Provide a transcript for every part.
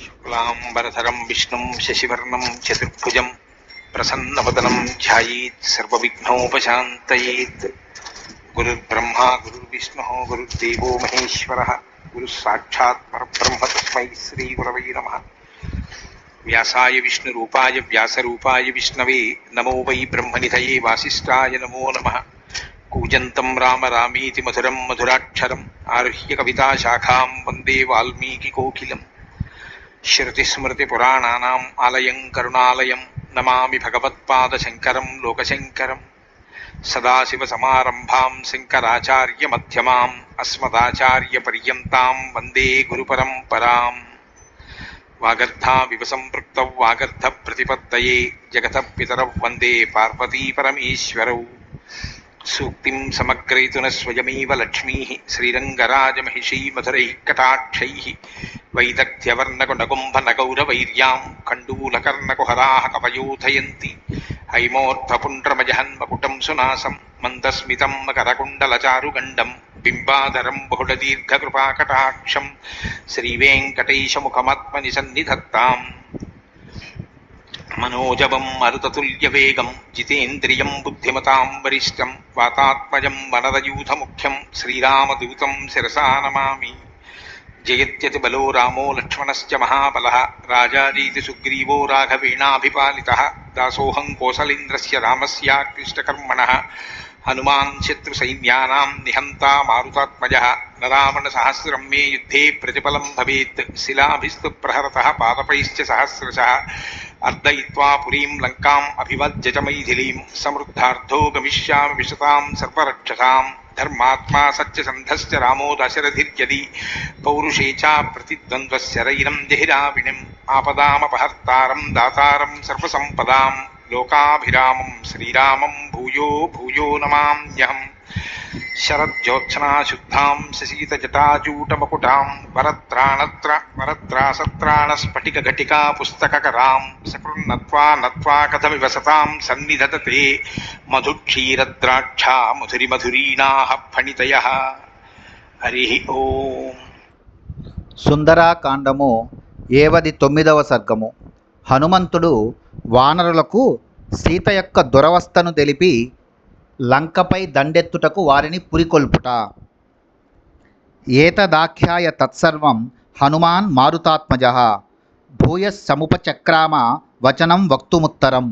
శుక్లాంబరధరం విష్ణుం శశివర్ణం చతుర్భుజం ప్రసన్నవదనం ధ్యాయేత్ సర్వవిఘ్నోపశాంతయేత్. గురుర్బ్రహ్మా గురుర్విష్ణుః గురుర్దేవో మహేశ్వరः గురుస్సాక్షాత్ పరబ్రహ్మ తస్మై శ్రీగురవై నమః. వ్యాసాయ విష్ణురూపాయ వ్యాసరూపాయ విష్ణవే నమో వై బ్రహ్మనిధయే వాసిష్ఠాయ నమో నమః. కూజంతం రామ రామీతి మధురం మధురాక్షరం ఆరుహ్య కవితాశాఖాం వందే వాల్మీకికోకిలం. శృతిస్మృతిపురాణానాం ఆలయం కరుణాలయం నమామి భగవత్పాదశంకరం లోకశంకరం. సదాశివసమారంభాం శంకరాచార్యమధ్యమాం అస్మదాచార్యపర్యంతాం వందే గురుపరంపరాం. వాగర్థావివ సంపృక్తౌ వాగర్థప్రతిపత్తయే జగతః పితరౌ వందే పార్వతీపరమేశ్వరౌ. సూక్తిం సమగ్రయతున స్వయమేవ లక్ష్మీః శ్రీరంగరాజమహిషీ మధురైః కటాక్షైః. వైదగ్ధ్యవర్ణకుడకుంభనగౌరవైర్యాం కండూలకర్ణకుహరాः కవయోధయంతి. హైమోర్ధ్వపుండ్రమజహన్మకుటం సునాసం మందస్మితం మకరకుండలచారుగండం బింబాధరం బహుళదీర్ఘకృపాకటాక్షం శ్రీవేంకటేశముఖమాత్మని సన్నిధత్తాం. మనోజవం మరుతతుల్యవేగం జితేంద్రియం బుద్ధిమతాం వరిష్టం వాతాత్మజం వనరయూథముఖ్యం శ్రీరామదూతం శిరసా నమామి. జయత్యతి బలో రామో లక్ష్మణశ్చ మహాబలః రాజారీతి సుగ్రీవో రాఘవేణాభిపాలితః. దాసోహం కోసలేంద్రస్య రామస్యాక్లిష్టకర్మణః హనుమాన్ శత్రుసైన్యానాం నిహంతా మారుతాత్మజः. న రావణసహస్రం మే యుద్ధే ప్రతిఫలం భవేత్ శిలాభిస్తు ప్రహరతः పాదపైశ్చ సహస్రశः. అర్దయిత్వా పురీం లంకాం అభివజ్య చ మైథిలీం సమృద్ధార్థో గమిష్యామి విశతాం సర్వరక్షసాం. ధర్మాత్మా సత్యసంధశ్చ రామో దశరథిర్యది పౌరుషే చ ప్రతిద్వంద్వశరైరం జహిరావిణిం. ఆపదామపహర్తారం దాతారం సర్వసంపదాం లోకాభిరామం శ్రీరామం భూయో భూయో నమామ్యహం. శరజ్యోత్సనాశుద్ధాం శశీతజటాజూటమకుటాం వరత్రాసత్రాణస్ఫటికఘటికా పుస్తకకరాం. సకృన్నత్వా నత్వా కథమివ సతాం సన్నిధతతే మధుక్షీరద్రాక్షా మధురిమధురీణాః ఫణితయః. హరి ఓం. సుందరాకాండము 79వ సర్గము. హనుమంతుడు వానరులకు సీత యొక్క దురవస్థను తెలిపి లంకపై దండెత్తుటకు వారిని పురికొల్పుట. ఏతదాఖ్యాయ తత్సర్వం హనుమాన్ మారుతాత్మజః భూయస్సముపచక్రామ వచనం వక్తుముత్తరం.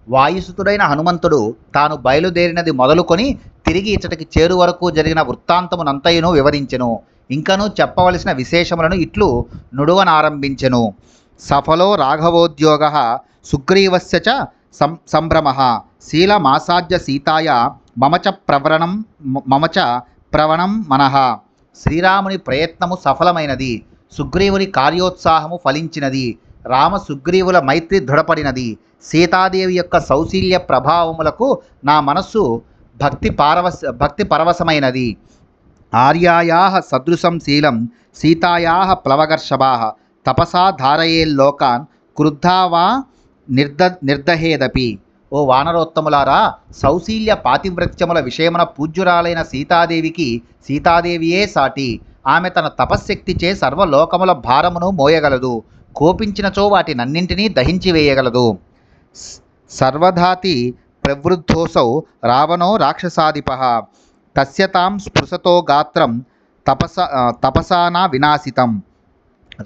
వాయుసుతుడైన హనుమంతుడు తాను బయలుదేరినది మొదలుకొని తిరిగి ఇచ్చటికి చేరు వరకు జరిగిన వృత్తాంతమునంతయును వివరించెను. ఇంకనూ చెప్పవలసిన విశేషములను ఇట్లు నుడువనారంభించెను. సఫలో రాఘవోద్యోగః సుగ్రీవస్య చ సంభ్రమః శీలమాసాద్య సీతాయ మమచ ప్రవణం మనః. శ్రీరాముని ప్రయత్నము సఫలమైనది, సుగ్రీవుని కార్యోత్సాహము ఫలించినది, రామ సుగ్రీవుల మైత్రి దృఢపడినది. సీతాదేవి యొక్క సౌశీల్య ప్రభావములకు నా మనస్సు భక్తి పరవశమైనది. ఆర్యాయాః సదృశం శీలం సీతాయాః ప్లవగర్షభాః తపసా ధారయేల్లోకాన్ క్రుద్ధా వా నిర్దహేదపి. ఓ వానరోత్తములారా, సౌశీల్య పాతివ్రత్యముల విషయమున పూజ్యురాలైన సీతాదేవియే సాటి. ఆమె తన తపశ్శక్తిచే సర్వలోకముల భారమును మోయగలదు, కోపించినచో వాటినన్నింటినీ దహించి వేయగలదు. సర్వధాతి ప్రవృద్ధోసౌ రావణో రాక్షసాధిపః తస్యతాం స్పృశతో గాత్రం తపసానా వినాశితం.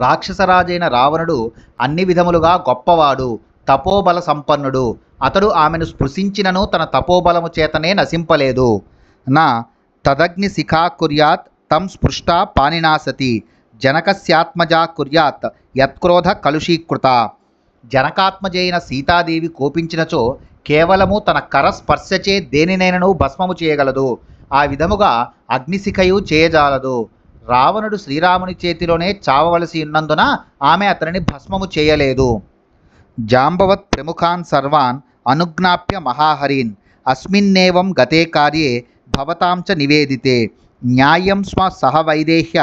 రాక్షసరాజైన రావణుడు అన్ని విధములుగా గొప్పవాడు, తపోబల సంపన్నుడు. అతడు ఆమెను స్పృశించినను తన తపోబలము చేతనే నశింపలేదు. నా తదగ్ని శిఖా కుర్యాత్ తం స్పృష్టా పానినాసతి జనకస్యాత్మజా కుర్యాత్ యత్క్రోధ కలుషీకృత. జనకాత్మజైన సీతాదేవి కోపించినచో కేవలము తన కరస్పర్శచే దేనినైనను భస్మము చేయగలదు. ఆ విధముగా అగ్నిశిఖయు చేయజాలదు. రావణుడు శ్రీరాముని చేతిలోనే చావవలసి ఉన్నందున ఆమె అతనిని భస్మము చేయలేదు. జాంబవత్ ప్రముఖాన్ సర్వాన్ అనుజ్ఞాప్య మహాహరీన్ అస్మిన్నేవం గతే కార్యే భవతాం చ నివేదితే న్యాయం స్వ సహ వైదేహ్య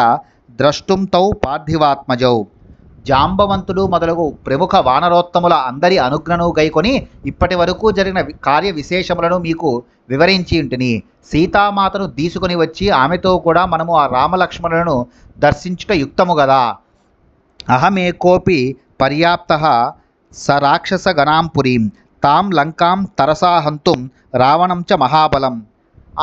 ద్రష్టుం తౌ పార్థివాత్మజౌ. జాంబవంతుడు మొదలగు ప్రముఖ వానరోత్తముల అందరి అనుజ్ఞను గైకొని ఇప్పటి వరకు జరిగిన కార్య విశేషములను మీకు వివరించి ఉంటిని. సీతామాతను తీసుకుని వచ్చి ఆమెతో కూడా మనము ఆ రామలక్ష్మణులను దర్శించుట యుక్తము గదా. అహమేకోపి పర్యాప్తః స రాక్షసగణాం పురీం తాం లంకాం తరసా హంతుం రావణం చ మహాబలం.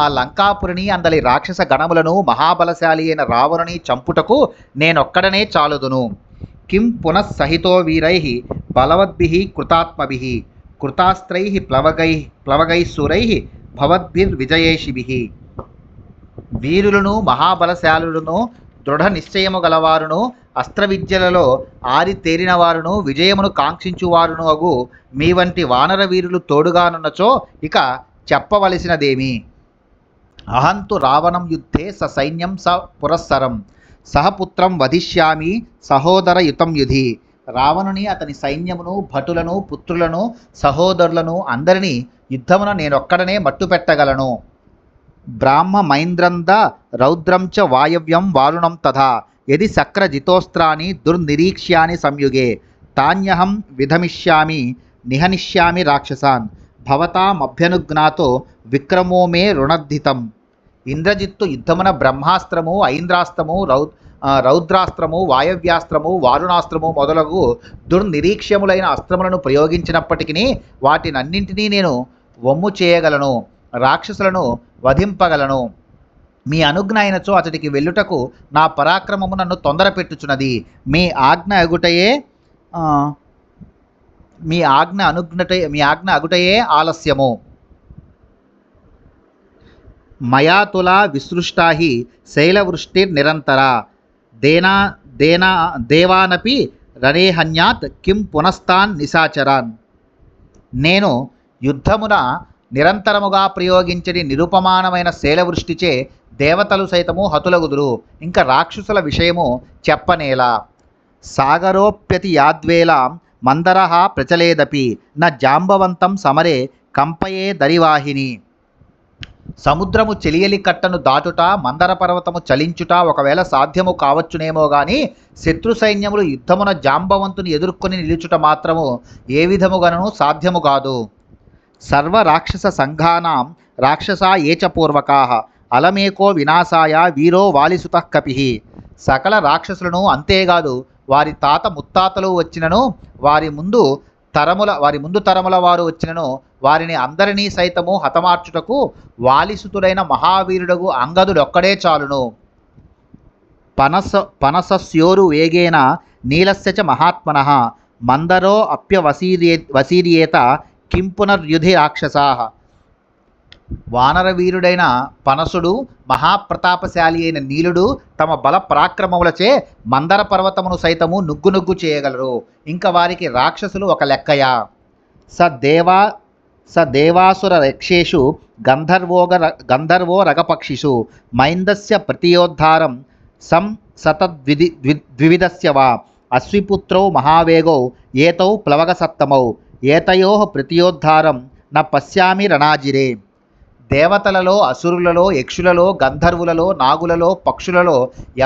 ఆ లంకాపురిని అందలి రాక్షస గణములను మహాబలశాలి అయిన రావణుని చంపుటకు నేనొక్కడనే చాలుదును. కిం పునఃసహితో వీరైః బలవద్భిః కృతాత్మభిః కృతాస్త్రైః ప్లవగైః భవద్భిర్విజయేషిభిః. వీరులను మహాబలశాలులను దృఢ నిశ్చయము గలవారును అస్త్ర విద్యలలో ఆరితేరిన వారును విజయమును కాంక్షించువారును అగు మీ వంటి వానర వీరులు తోడుగానున్నచో ఇక చెప్పవలసినదేమి. అహంతు రావణం యుద్ధే స సైన్యం స పురస్సరం సహపుత్రం వధిష్యామి సహోదరయుతం యుధి. రావణుని అతని సైన్యమును భటులను పుత్రులను సహోదరులను అందరినీ యుద్ధమున నేనొక్కడనే మట్టుపెట్టగలను. బ్రాహ్మమైంద్రంద రౌద్రం చ వాయవ్యం వారుణం తథా యది సక్రజితోస్త్రాని దుర్నిరీక్ష్యాని సంయుగే తాన్యహం విధమిష్యామి నిహనిష్యామి రాక్షసాన్ భవతామభ్యనుజ్ఞాతో విక్రమో మే రుణద్ధితం. ఇంద్రజిత్తు యుద్ధమున బ్రహ్మాస్త్రము ఐంద్రాస్త్రము రౌద్రాస్త్రము వాయవ్యాస్త్రము వారుణాస్త్రము మొదలగు దుర్నిరీక్ష్యములైన అస్త్రములను ప్రయోగించినప్పటికీ వాటినన్నింటినీ నేను వమ్ము చేయగలను, రాక్షసులను వధింపగలను. మీ అనుజ్ఞ అయినచో అతడికి వెళ్ళుటకు నా పరాక్రమము నన్ను తొందర పెట్టుచున్నది. మీ ఆజ్ఞ అగుటయే ఆలస్యము. మయా తులా విసృష్టా హి శైలవృష్టిర్నిరంతరా దేవానపి రణేహన్యాత్ కిం పునస్తాన్ నిశాచరాన్. నేను యుద్ధమున నిరంతరముగా ప్రయోగించని నిరుపమానమైన శైలవృష్టిచే దేవతలు సైతము హతులగుదురు, ఇంకా రాక్షసుల విషయము చెప్పనేలా. సాగరోప్యతి యాద్వేలాం మందరః ప్రచలేదపి న జాంబవంతం సమరే కంపయే దరివాహిని. సముద్రము చెలియలి కట్టను దాటుట మందర పర్వతము చలించుట ఒకవేళ సాధ్యము కావచ్చునేమో గాని శత్రు సైన్యములు యుద్ధమున జాంబవంతుని ఎదుర్కొని నిలుచుట మాత్రము ఏ విధముగానూ సాధ్యము కాదు. సర్వ రాక్షస సంఘానాం రాక్షసా ఏచ పూర్వకాః అలమేకో వినాశాయ వీరో వాలిసుతః కపిః. సకల రాక్షసులను అంతేకాదు వారి తాత ముత్తాతలు వచ్చినను వారి ముందు తరముల వారు వచ్చినను వారిని అందరినీ సైతము హతమార్చుటకు వాలిసుతుడైన మహావీరుడగు అంగదుడొక్కడే చాలును. పనసస్యోరు వేగేన నీలస్య చ మహాత్మనః మందరో అప్యవసీర్యేత కిం పునర్యుధి రాక్షసాః. వానరవీరుడైన పనసుడు మహాప్రతాపశాలి అయిన నీలుడు తమ బల పరాక్రమములచే మందర పర్వతమును సైతము నుగ్గు చేయగలరు, ఇంకా వారికి రాక్షసులు ఒక లెక్కయా. స దేవాసుర రక్షేషు గంధర్వో రగపక్షిషు మైందస్య ప్రతియోద్ధారం సతద్వివిధస్య వా అశ్విపుత్రౌ మహావేగౌ ఏతౌ ప్లవగసత్తమౌ ఏతయోః ప్రతియోద్ధారం న పశ్యామి రణాజిరే. దేవతలలో అసురులలో యక్షులలో గంధర్వులలో నాగులలో పక్షులలో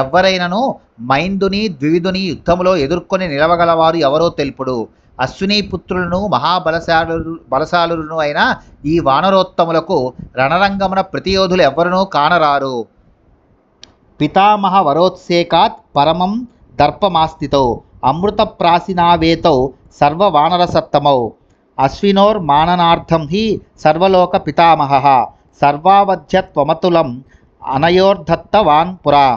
ఎవ్వరైనను మైందుని ద్వివిధుని యుద్ధములో ఎదుర్కొని నిలవగలవారు ఎవరో తెలుపుడు. అశ్విని పుత్రులను బలశాలులను అయిన ఈ వానరోత్తములకు రణరంగమున ప్రతియోధులు ఎవ్వరూ కానరారు. పితామహ వరోత్సేకాత్ పరమం దర్పమాస్థితౌ అమృతప్రాసినావేతౌ సర్వవానరసత్తమౌ అశ్వినోర్మాననార్థం హి సర్వలోక పితామహః సర్వావధ్యత్వమతులం అనయోర్ధత్తవాన్ పురా.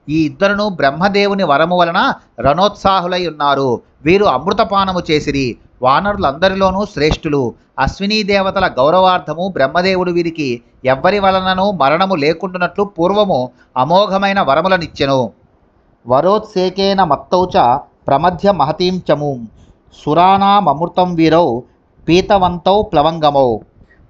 ఈ ఇద్దరును బ్రహ్మదేవుని వరము వలన రణోత్సాహులై ఉన్నారు. వీరు అమృతపానము చేసిరి. వానరులందరిలోనూ శ్రేష్ఠులు. అశ్వినీ దేవతల గౌరవార్థము బ్రహ్మదేవుడు వీరికి ఎవ్వరి వలనను మరణము లేకుండానట్లు పూర్వము అమోఘమైన వరములనిచ్చెను. వరోత్సేకేన మత్తౌ చ ప్రమధ్య మహతీం చమూం సురానామమృతం వీరౌ పీతవంతౌ ప్లవంగమౌ.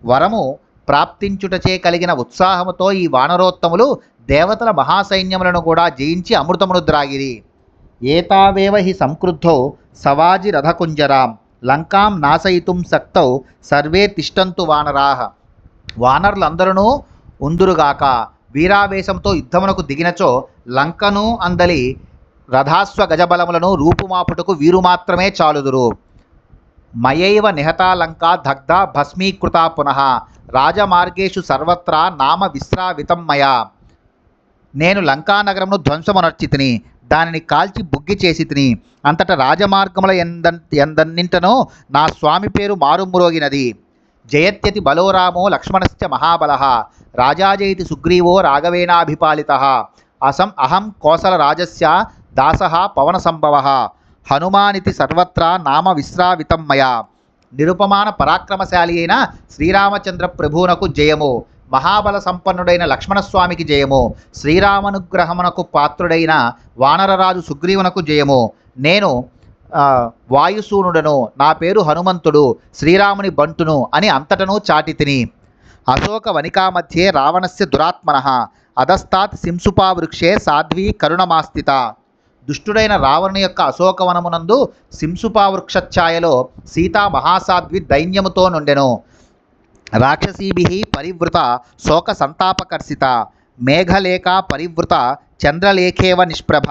వరము ప్రాప్తించుటచే కలిగిన ఉత్సాహముతో ఈ వానరోత్తములు దేవతల మహాసైన్యములను కూడా జయించి అమృతమును ద్రాగిరి. ఏతావేవ హి సంక్రుద్ధౌ సవాజి రథకుంజరాం లంకాం నాశయితుం శక్తౌ సర్వే తిష్టంతు వానరాః. వానరులందరూ ఉందురుగాక. వీరావేశంతో యుద్ధమునకు దిగినచో లంకను అందలి రథాశ్వ గజబలములను రూపుమాపుటకు వీరు మాత్రమే చాలుదురు. మయైవ నిహతా లంకా దగ్ధ భస్మీకృతా పునః రాజమార్గేషు సర్వత్రా నామ విశ్రావితం మయా. నేను లంకానగరమును ధ్వంసమునర్చి తిని దానిని కాల్చి బుగ్గి చేసి తిని అంతట రాజమార్గముల ఎందన్నింటనో నా స్వామి పేరు మారుమ్రోగినది. జయత్యతి బలోరామో లక్ష్మణశ్చ మహాబలః రాజాజయతి సుగ్రీవో రాఘవేణాభిపాలితః అహం కోసల రాజస్య దాసః పవన సంభవః హనుమానితి సర్వత్రా నామ విశ్రావితం మయా. నిరుపమాన పరాక్రమశాలి అయిన శ్రీరామచంద్ర ప్రభువునకు జయము. మహాబల సంపన్నుడైన లక్ష్మణస్వామికి జయము. శ్రీరామనుగ్రహమునకు పాత్రుడైన వానరరాజు సుగ్రీవునకు జయము. నేను వాయుసూనుడను, నా పేరు హనుమంతుడు, శ్రీరాముని బంటును అని అంతటను చాటి తిని. అశోక వనికా మధ్యే రావణస్య దురాత్మనః అధస్తాత్ సింసుపా వృక్షే సాధ్వీ కరుణమాస్థిత. దుష్టుడైన రావణుని యొక్క అశోకవనమునందు సింసుపా వృక్షఛాయలో సీతా మహాసాధ్వి దైన్యముతో నుండెను. రాక్షసీభిః పరివృత శోక సంతాపకర్షిత మేఘలేఖ పరివృత చంద్రలేఖేవ నిష్ప్రభ.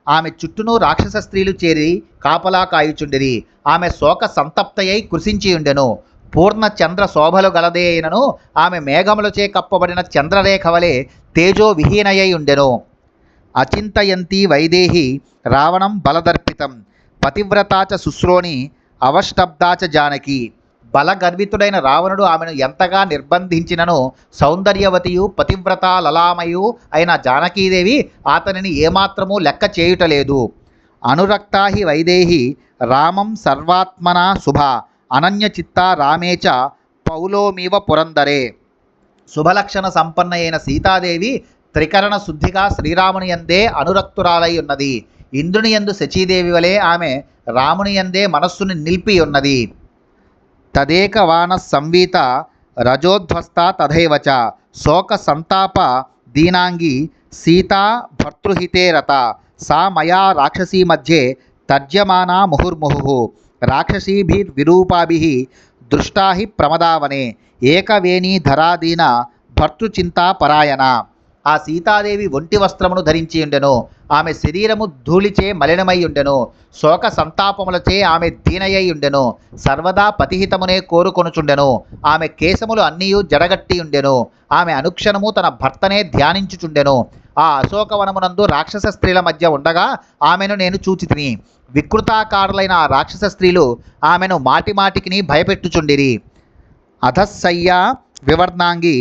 ఆమె చుట్టూను రాక్షస స్త్రీలు చేరి కాపలా కాయుచుండిరి. ఆమె శోక సంతప్తయై కృషించియుండెను. పూర్ణ చంద్ర శోభలు గలదే అయినను ఆమె మేఘములచే కప్పబడిన చంద్రరేఖ వలె తేజో విహీనయై ఉండెను. అచింతయంతి వైదేహి రావణం బలదర్పితం పతివ్రతా చ శుశ్రోణి అవష్టబ్దా చ జానకి. బలగర్వితుడైన రావణుడు ఆమెను ఎంతగా నిర్బంధించినను సౌందర్యవతియు పతివ్రత లలామయు అయిన జానకీదేవి అతనిని ఏమాత్రమూ లెక్క చేయుటలేదు. అనురక్తా హి వైదేహి రామం సర్వాత్మనా శుభ అనన్యచిత్త రామే చ పౌలోమీవ పురందరే. శుభలక్షణ సంపన్న అయిన సీతాదేవి త్రికరణ శుద్ధిగా శ్రీరాముని యందే అనురక్తురాలై ఉన్నది. ఇంద్రుని యందు శచీదేవి వలె ఆమె రాముని యందే మనస్సును నిలిపి ఉన్నది. తదేకవాన సంవీత రజోధ్వస్త తథైవ చ శోక సంతాప దీనాంగి సీతా భర్తృహితే రత. సా మయా రాక్షసీ మధ్యే తర్జ్యమానా ముహుర్ముహు రాక్షసీభిర్విరూపాభిః దృష్టా హి ప్రమదావనే ఏకవేణీ ధరాదీన భర్తృచింతా పరాయణ. ఆ సీతాదేవి ఒంటి వస్త్రమును ధరించి ఉండెను. ఆమె శరీరము ధూళిచే మలినమై ఉండెను. శోక సంతాపములచే ఆమె దీనయై ఉండెను. సర్వదా పతిహితమునే కోరుకొనుచుండెను. ఆమె కేశములు అన్నీయు జడగట్టి ఉండెను. ఆమె అనుక్షణము తన భర్తనే ధ్యానించుచుండెను. ఆ అశోకవనమునందు రాక్షస స్త్రీల మధ్య ఉండగా ఆమెను నేను చూచితిని. వికృతాకారులైన ఆ రాక్షస స్త్రీలు ఆమెను మాటిమాటికిని భయపెట్టుచుండిరి. అధశయ్యా వివర్ణాంగి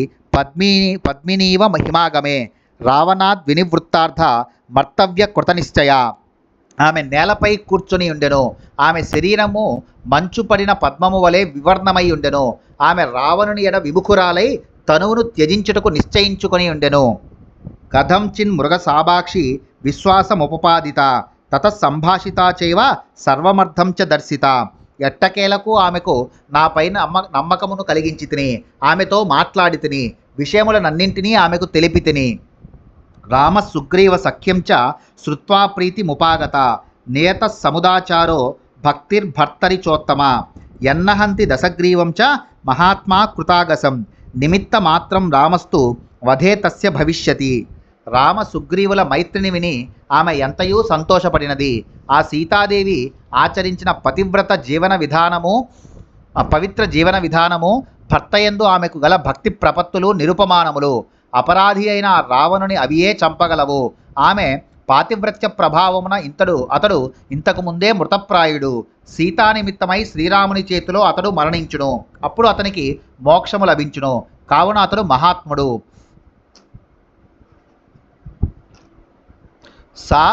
పద్మినీవ హిమాగమే రావణాద్ వినివృత్తార్థ మర్తవ్య కృతనిశ్చయ. ఆమె నేలపై కూర్చొని ఉండెను. ఆమె శరీరము మంచు పడిన పద్మము వలె వివర్ణమై ఉండెను. ఆమె రావణుని ఎడ విముఖురాలై తనువును త్యజించుటకు నిశ్చయించుకొని ఉండెను. కథంచిన్ మృగ సాభాక్షి విశ్వాసముపపాదిత తతస్సంభాషితా చైవ సర్వమర్థం చ దర్శిత. ఎట్టకేలకు ఆమెకు నాపైన నమ్మకమును కలిగించి తిని ఆమెతో మాట్లాడి తిని విషయములనన్నింటినీ ఆమెకు తెలిపి తిని. రామ సుగ్రీవ సఖ్యం చ శ్రుత్వా ప్రీతి ముపాగత నియత సముదాచారో భక్తిర్భర్తరిచోత్తమ యన్నహంతి దశగ్రీవం చ మహాత్మా కృతాగసం నిమిత్తమాత్రం రామస్తు వధే తస్య భవిష్యతి. రామ సుగ్రీవుల మైత్రిని విని ఆమె ఎంతయూ సంతోషపడినది. ఆ సీతాదేవి ఆచరించిన పతివ్రత జీవన విధానము పవిత్ర జీవన విధానము భర్తయందు ఆమెకు గల భక్తి ప్రపత్తులు నిరుపమానములు. అపరాధి అయిన ఆ రావణుని అవియే చంపగలవు. ఆమె పాతివ్రత్య ప్రభావమున అతడు ఇంతకు ముందే మృతప్రాయుడు. సీతానిమిత్తమై శ్రీరాముని చేతిలో అతడు మరణించును. అప్పుడు అతనికి మోక్షము లభించును. కావున అతడు మహాత్ముడు. సా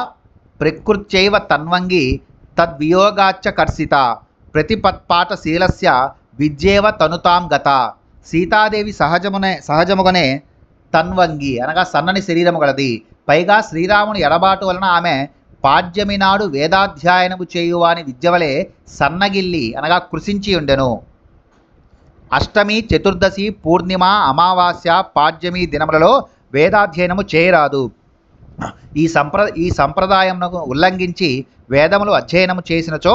ప్రకృత్యైవ తన్వంగి తద్వియోగాచ్చ కర్షిత ప్రతిపత్పాఠశీలస్య విద్యేవ తనుతాం గత. సీతాదేవి సహజముగానే తన్వంగి అనగా సన్నని శరీరము గలది. పైగా శ్రీరాముని ఎడబాటు వలన ఆమె పాడ్యమి నాడు వేదాధ్యయనము చేయువాని విద్యవలే సన్నగిల్లి అనగా కృషించి ఉండెను. అష్టమి, చతుర్దశి, పూర్ణిమ, అమావాస్య, పాడ్యమి దినములలో వేదాధ్యయనము చేయరాదు. ఈ సంప్రదాయమును ఉల్లంఘించి వేదములు అధ్యయనము చేసినచో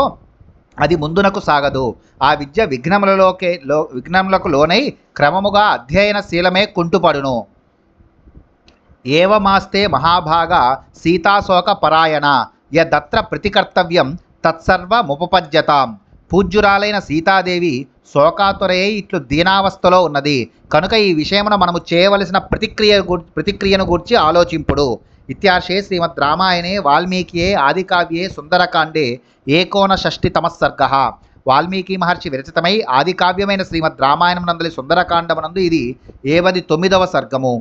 అది ముందునకు సాగదు. ఆ విద్య విఘ్నములకు లోనై క్రమముగా అధ్యయనశీలమే కుంటుపడును. ఏవమాస్తే మహాభాగ సీతాశోక పరాయణ యదత్ర ప్రతికర్తవ్యం తత్సర్వముపపద్యతాం పూజ్యురాలైన సీతాదేవి శోకాతురై ఇట్లు దీనావస్థలో ఉన్నది కనుక ఈ విషయమున మనము చేయవలసిన ప్రతిక్రియను గూర్చి ఆలోచింపుడు. ఇత్యార్షే శ్రీమద్ రామాయణే వాల్మీకియే ఆదికావ్యే సుందరకాండే 59 సర్గః. వాల్మీకి మహర్షి విరచితమై ఆదికావ్యమైన శ్రీమద్ రామాయణం నందలి సుందరకాండమునందు ఇది 59వ సర్గము.